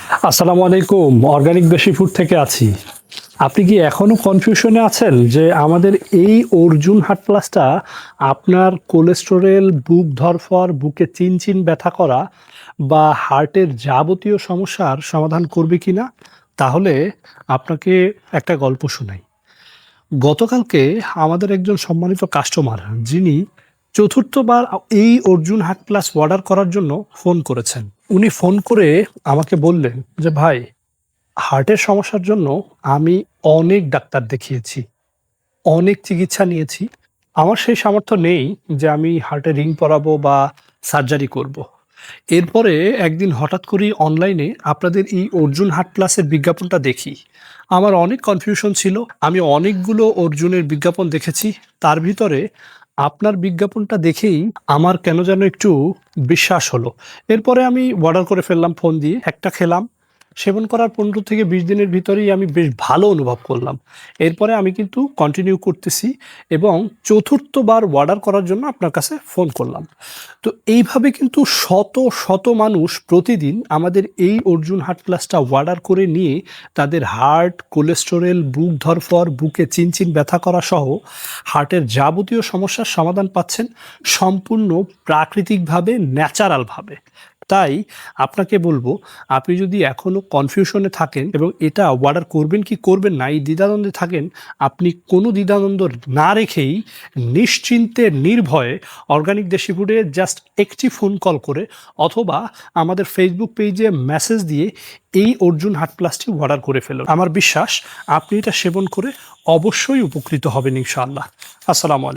আসসালামু আলাইকুম। অর্গানিক দেশি ফুড থেকে আছি। আপনি কি এখনো কনফিউশনে আছেন যে আমাদের এই অর্জুন হার্ট প্লাসটা আপনার কোলেস্টেরল, বুক ধড়ফড়, বুকে চিনচিন ব্যথা করা বা হার্টের যাবতীয় সমস্যার সমাধান করবে কিনা? তাহলে আপনাকে একটা গল্প শোনাই। গতকালকে আমাদের একজন সম্মানিত কাস্টমার যিনি চতুর্থবার এই অর্জুন হার্ট প্লাস অর্ডার করার জন্য ফোন করেছেন। উনি ফোন করে আমাকে বললেন যে, "ভাই, হার্টের সমস্যার জন্য আমি অনেক ডাক্তার দেখিয়েছি, অনেক চিকিৎসা নিয়েছি। আমার সেই সামর্থ্য নেই যে আমি হার্টে রিং পরাবো বা সার্জারি করব।" এরপরে একদিন হঠাৎ করেই অনলাইনে আপনাদের এই অর্জুন হার্ট প্লাসের বিজ্ঞাপনটা দেখি। আমার অনেক কনফিউশন ছিল। আমি অনেকগুলো অর্জুনের বিজ্ঞাপন দেখেছি। তার ভিতরে আপনার বিজ্ঞাপনটা দেখেই আমার কেন যেন একটু বিশ্বাস হলো। এরপরে আমি অর্ডার করে ফেললাম ফোন দিয়ে। একটা খেলাম। সেবন করার ১৫ থেকে ২০ দিনের ভিতরেই আমি বেশ ভালো অনুভব করলাম। এরপরে আমি কিন্তু কন্টিনিউ করতেছি এবং চতুর্থবার অর্ডার করার জন্য আপনার কাছে ফোন করলাম। তো এইভাবে কিন্তু শত, শত মানুষ প্রতিদিন আমাদের এই অর্জুন হার্ট প্লাসটা অর্ডার করে নিয়ে তাদের হার্ট, কোলেস্টেরল, বুক ধড়ফড়, বুকে চিনচিন ব্যথা করা সহ হার্টের যাবতীয় সমস্যার সমাধান পাচ্ছেন সম্পূর্ণ প্রাকৃতিকভাবে, ন্যাচারালভাবে। তাই আপনাকে বলবো, আপনি যদি এখনো কনফিউশনে থাকেন এবং এটা অর্ডার করবেন কি করবেন না, এই দ্বিধাদ্বন্দ্বে থাকেন, আপনি কোনো দ্বিধাদ্বন্দ্ব না রেখেই নিশ্চিন্তে নির্ভয়ে অর্গানিক দেশি ফুডে জাস্ট একটি ফোন কল করে অথবা আমাদের ফেসবুক পেজে মেসেজ দিয়ে এই অর্জুন হার্ট প্লাসটি অর্ডার করে ফেলুন। আমার বিশ্বাস আপনি এটা সেবন করে অবশ্যই উপকৃত হবেন ইনশাআল্লাহ। আসসালামু আলাইকুম।